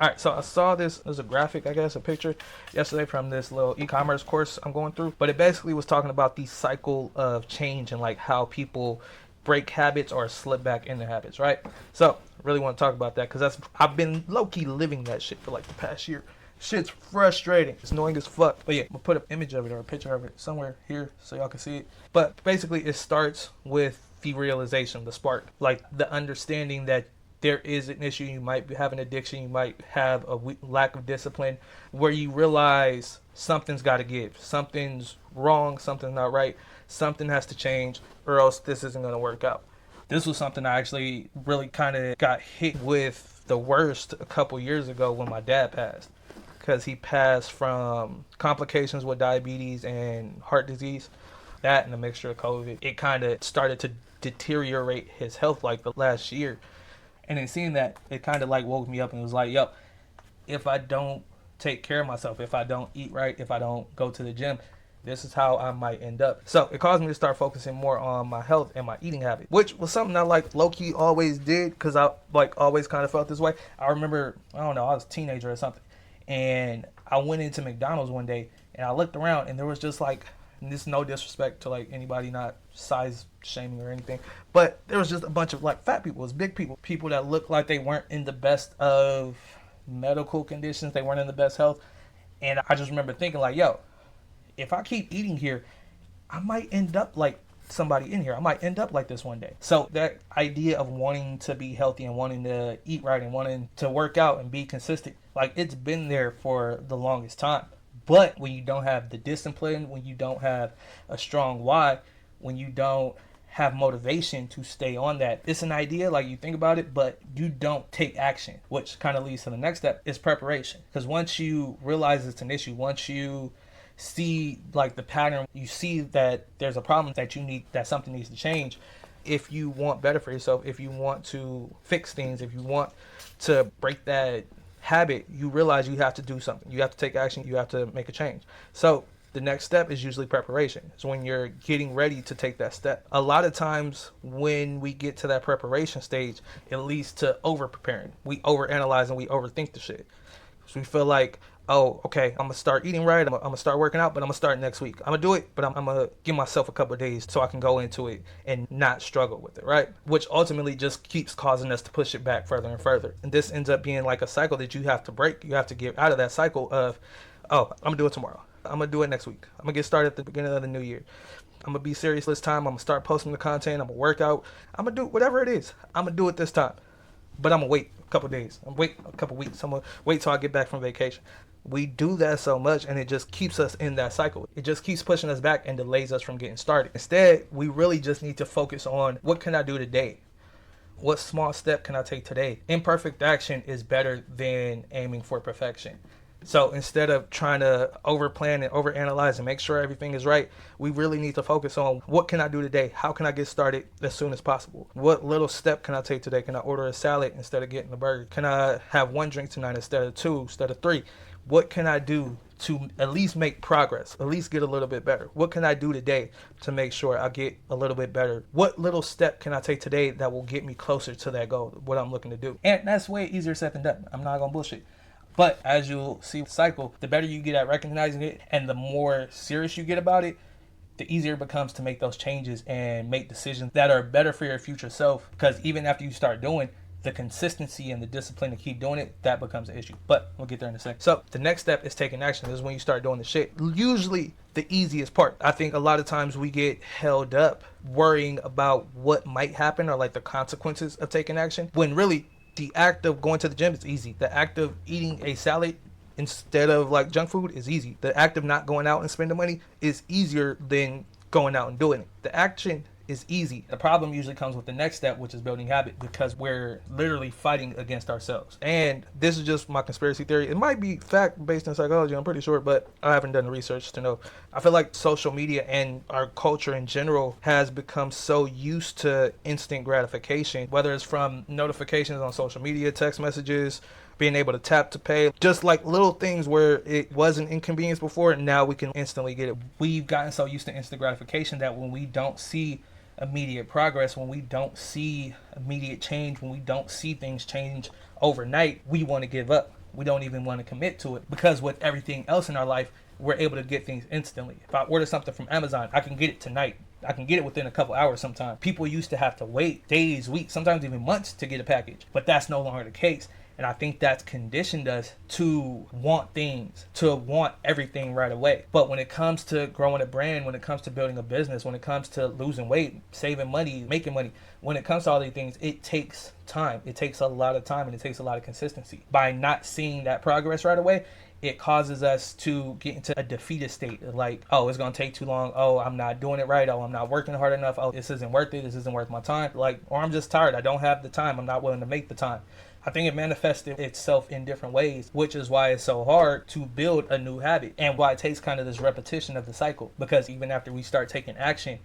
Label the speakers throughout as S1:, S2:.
S1: All right, so I saw this as a graphic, I guess, a picture yesterday from this little e-commerce course I'm going through, but it basically was talking about the cycle of change and like how people break habits or slip back into habits, right? So, really want to talk about that because that's I've been low-key living that shit for like the past year. Shit's frustrating. It's annoying as fuck. But yeah, we'll put an image of it or a picture of it somewhere here so y'all can see it. But basically, it starts with the realization, the spark, like the understanding that there is an issue. You might have an addiction. You might have a lack of discipline where you realize something's got to give. Something's wrong. Something's not right. Something has to change or else this isn't going to work out. This was something I actually really kind of got hit with the worst a couple years ago when my dad passed. Because he passed from complications with diabetes and heart disease. That and a mixture of COVID. It kind of started to deteriorate his health like the last year. And in seeing that, it kind of like woke me up and was like, yo, if I don't take care of myself, if I don't eat right, if I don't go to the gym, this is how I might end up. So it caused me to start focusing more on my health and my eating habit, which was something I like low-key always did because I like always kind of felt this way. I remember, I don't know, I was a teenager or something. And I went into McDonald's one day and I looked around and there was just like, and this is no disrespect to like anybody, not size shaming or anything, but there was just a bunch of like fat people, it was big people, people that looked like they weren't in the best of medical conditions, they weren't in the best health. And I just remember thinking like, yo, if I keep eating here, I might end up like somebody in here. I might end up like this one day. So that idea of wanting to be healthy and wanting to eat right and wanting to work out and be consistent, like it's been there for the longest time. But when you don't have the discipline, when you don't have a strong why, when you don't have motivation to stay on that, it's an idea, like you think about it, but you don't take action, which kind of leads to the next step is preparation. Because once you realize it's an issue, once you see like the pattern, you see that there's a problem that you need, that something needs to change. If you want better for yourself, if you want to fix things, if you want to break that habit, you realize you have to do something. You have to take action. You have to make a change. So the next step is usually preparation. It's when you're getting ready to take that step. A lot of times when we get to that preparation stage, it leads to over preparing. We overanalyze and we overthink the shit. So we feel like, oh, okay, I'm going to start eating right. I'm going to start working out, but I'm going to start next week. I'm going to do it, but I'm going to give myself a couple of days so I can go into it and not struggle with it, right? Which ultimately just keeps causing us to push it back further and further. And this ends up being like a cycle that you have to break. You have to get out of that cycle of, oh, I'm going to do it tomorrow. I'm going to do it next week. I'm going to get started at the beginning of the new year. I'm going to be serious this time. I'm going to start posting the content. I'm going to work out. I'm going to do whatever it is. I'm going to do it this time. But I'm going to wait a couple of days. I'm going to wait a couple of weeks. I'm going to wait till I get back from vacation. We do that so much and it just keeps us in that cycle. It just keeps pushing us back and delays us from getting started. Instead, we really just need to focus on what can I do today? What small step can I take today? Imperfect action is better than aiming for perfection. So instead of trying to overplan and overanalyze and make sure everything is right, we really need to focus on what can I do today? How can I get started as soon as possible? What little step can I take today? Can I order a salad instead of getting a burger? Can I have one drink tonight instead of two, instead of three? What can I do to at least make progress, at least get a little bit better? What can I do today to make sure I get a little bit better? What little step can I take today that will get me closer to that goal, what I'm looking to do? And that's way easier said than done. I'm not going to bullshit. But as you'll see the cycle, the better you get at recognizing it and the more serious you get about it, the easier it becomes to make those changes and make decisions that are better for your future self. Because even after you start doing the consistency and the discipline to keep doing it, that becomes an issue. But we'll get there in a second. So the next step is taking action. This is when you start doing the shit. Usually the easiest part. I think a lot of times we get held up worrying about what might happen or like the consequences of taking action, when really the act of going to the gym is easy. The act of eating a salad instead of like junk food is easy. The act of not going out and spending money is easier than going out and doing it. The action is easy. The problem usually comes with the next step, which is building habit, because we're literally fighting against ourselves. And this is just my conspiracy theory. It might be fact based in psychology, I'm pretty sure, but I haven't done the research to know. I feel like social media and our culture in general has become so used to instant gratification, whether it's from notifications on social media, text messages, being able to tap to pay, just like little things where it was an inconvenience before and now we can instantly get it. We've gotten so used to instant gratification that when we don't see immediate progress, when we don't see immediate change, when we don't see things change overnight, we want to give up. we don't even want to commit to it, because with everything else in our life, we're able to get things instantly. If I order something from Amazon, I can get it tonight. I can get it within a couple hours sometimes. People used to have to wait days, weeks, sometimes even months to get a package, but that's no longer the case. And I think that's conditioned us to want things, to want everything right away. But when it comes to growing a brand, when it comes to building a business, when it comes to losing weight, saving money, making money, when it comes to all these things, it takes time. It takes a lot of time, and it takes a lot of consistency. By not seeing that progress right away, it causes us to get into a defeated state. Like, oh, it's going to take too long. Oh, I'm not doing it right. Oh, I'm not working hard enough. Oh, this isn't worth it. This isn't worth my time. Like, or I'm just tired. I don't have the time. I'm not willing to make the time. I think it manifested itself in different ways, which is why it's so hard to build a new habit, and why it takes kind of this repetition of the cycle. Because even after we start taking action,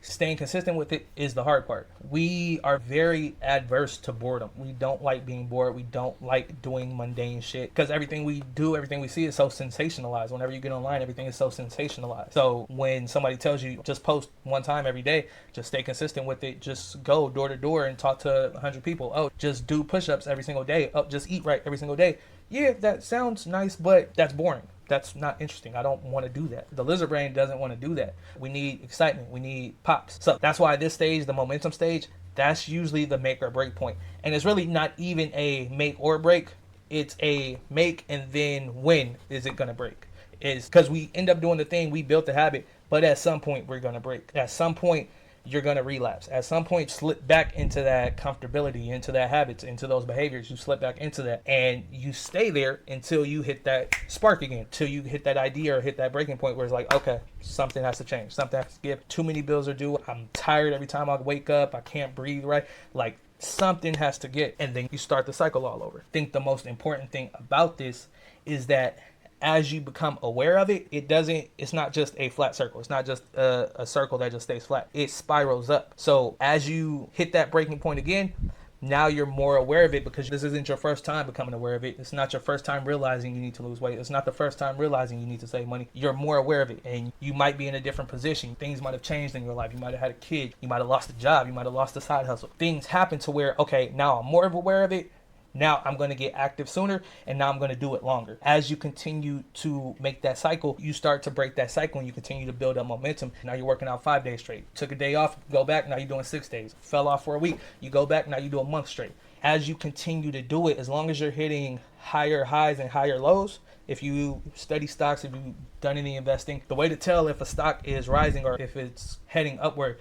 S1: staying consistent with it is the hard part. We are very adverse to boredom. We don't like being bored. We don't like doing mundane shit, because everything we do, everything we see is so sensationalized. Whenever you get online, everything is so sensationalized. So when somebody tells you just post one time every day, just stay consistent with it, just go door to door and talk to 100 people. Oh, just do push-ups every single day. Oh, just eat right every single day. Yeah, that sounds nice, but that's boring. That's not interesting. I don't want to do that. The lizard brain doesn't want to do that. We need excitement. We need pops. So that's why this stage, the momentum stage, that's usually the make or break point. And it's really not even a make or break. It's a make, and then when is it going to break? Is because we end up doing the thing, we built the habit, but at some point we're going to break. At some point you're going to relapse. At some point, slip back into that comfortability, into that habits, into those behaviors. You slip back into that, and you stay there until you hit that spark again, till you hit that idea or hit that breaking point where it's like, okay, something has to change. Something has to give. Too many bills are due. I'm tired every time I wake up. I can't breathe right. Like, something has to get. And then you start the cycle all over. I think the most important thing about this is that as you become aware of it, it's not just a flat circle. It's not just a circle that just stays flat. It spirals up. So as you hit that breaking point again, now you're more aware of it, because this isn't your first time becoming aware of it. It's not your first time realizing you need to lose weight. It's not the first time realizing you need to save money. You're more aware of it, and you might be in a different position. Things might have changed in your life. You might have had a kid. You might have lost a job. You might have lost a side hustle. Things happen to where, okay, now I'm more aware of it. Now I'm going to get active sooner, and now I'm going to do it longer. As you continue to make that cycle, you start to break that cycle, and you continue to build up momentum. Now you're working out 5 days straight. Took a day off, go back, now you're doing 6 days. Fell off for a week, you go back, now you do a month straight. As you continue to do it, as long as you're hitting higher highs and higher lows, if you study stocks, if you've done any investing, the way to tell if a stock is rising or if it's heading upward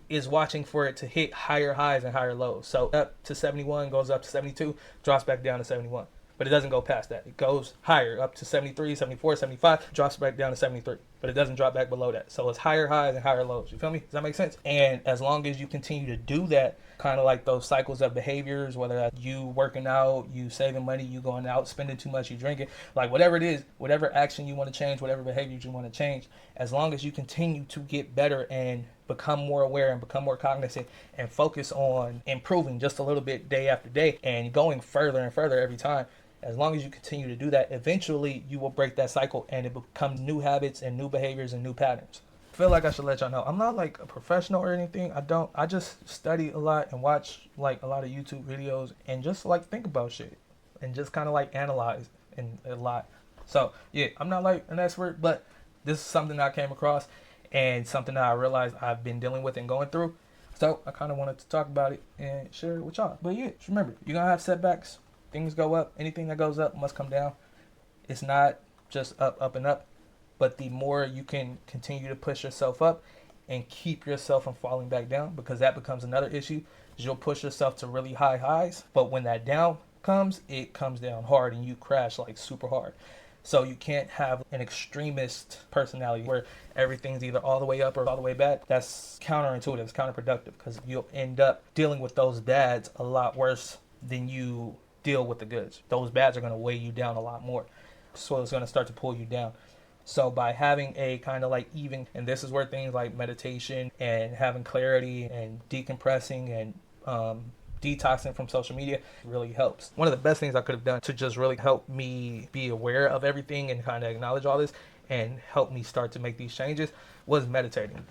S1: is watching for it to hit higher highs and higher lows. So up to 71, goes up to 72, drops back down to 71. But it doesn't go past that. It goes higher, up to 73, 74, 75, drops back down to 73. But it doesn't drop back below that. So it's higher highs and higher lows. You feel me? Does that make sense? And as long as you continue to do that, kind of like those cycles of behaviors, whether that's you working out, you saving money, you going out, spending too much, you drinking, like whatever it is, whatever action you want to change, whatever behaviors you want to change, as long as you continue to get better and become more aware and become more cognizant and focus on improving just a little bit day after day and going further and further every time, as long as you continue to do that, eventually you will break that cycle and it becomes new habits and new behaviors and new patterns. I feel like I should let y'all know, I'm not like a professional or anything. I just study a lot and watch like a lot of YouTube videos and just like think about shit and just kind of like analyze and a lot. So yeah, I'm not like an expert, but this is something that I came across and something that I realized I've been dealing with and going through. So I kind of wanted to talk about it and share it with y'all. But yeah, just remember, you're going to have setbacks. Things go up. Anything that goes up must come down. It's not just up, up, and up. But the more you can continue to push yourself up and keep yourself from falling back down, because that becomes another issue, is you'll push yourself to really high highs. But when that down comes, it comes down hard and you crash like super hard. So you can't have an extremist personality where everything's either all the way up or all the way back. That's counterintuitive. It's counterproductive, because you'll end up dealing with those bads a lot worse than you deal with the goods. Those bads are going to weigh you down a lot more. So it's going to start to pull you down. So by having a kind of like even, and this is where things like meditation and having clarity and decompressing and detoxing from social media really helps. One of the best things I could have done to just really help me be aware of everything and kind of acknowledge all this and help me start to make these changes was meditating.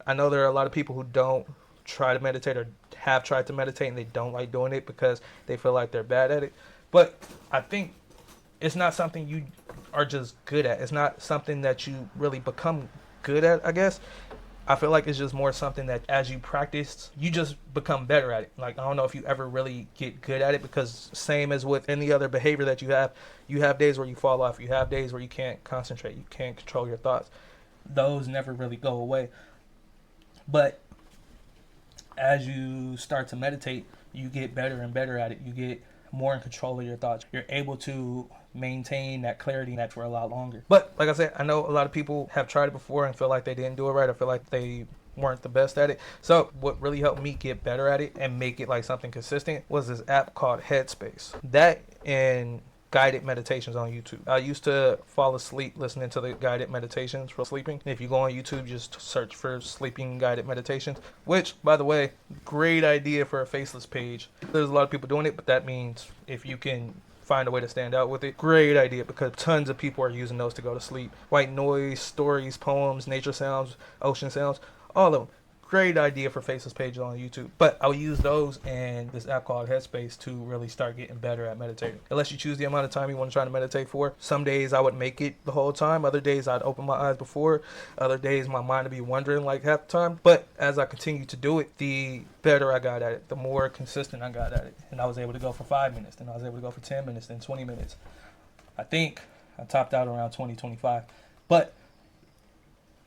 S1: I know there are a lot of people who don't try to meditate or have tried to meditate and they don't like doing it because they feel like they're bad at it. But I think it's not something you are just good at. It's not something that you really become good at, I guess. I feel like it's just more something that as you practice, you just become better at it. Like, I don't know if you ever really get good at it, because same as with any other behavior that you have days where you fall off. You have days where you can't concentrate. You can't control your thoughts. Those never really go away. But as you start to meditate, you get better and better at it. You get more in control of your thoughts. You're able to maintain that clarity that for a lot longer. But like I said, I know a lot of people have tried it before and feel like they didn't do it right. I feel like they weren't the best at it. So what really helped me get better at it and make it like something consistent was this app called Headspace. That and guided meditations on YouTube. I used to fall asleep listening to the guided meditations for sleeping. If you go on YouTube, just search for sleeping guided meditations, which, by the way, great idea for a faceless page. There's a lot of people doing it, but that means if you can find a way to stand out with it, great idea, because tons of people are using those to go to sleep. White noise, stories, poems, nature sounds, ocean sounds, all of them. Great idea for faceless pages on YouTube. But I'll use those and this app called Headspace to really start getting better at meditating. Unless you choose the amount of time you want to try to meditate for. Some days I would make it the whole time. Other days I'd open my eyes before. Other days my mind would be wandering like half the time. But as I continue to do it, the better I got at it, the more consistent I got at it. And I was able to go for 5 minutes. Then I was able to go for 10 minutes, then 20 minutes. I think I topped out around 20, 25. But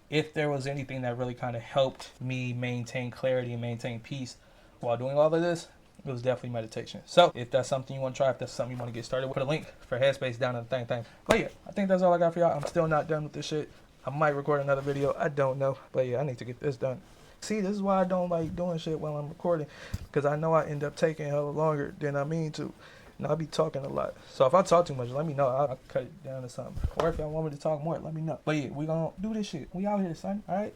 S1: if there was anything that really kind of helped me maintain clarity and maintain peace while doing all of this, it was definitely meditation. So if that's something you want to try, if that's something you want to get started with, put a link for Headspace down in the thing. But yeah, I think that's all I got for y'all. I'm still not done with this shit. I might record another video. I don't know. But yeah, I need to get this done. See, this is why I don't like doing shit while I'm recording, because I know I end up taking hella longer than I mean to. And I'll be talking a lot. So if I talk too much, let me know. I'll cut it down to something. Or if y'all want me to talk more, let me know. But yeah, we gonna do this shit. We out here, son. All right?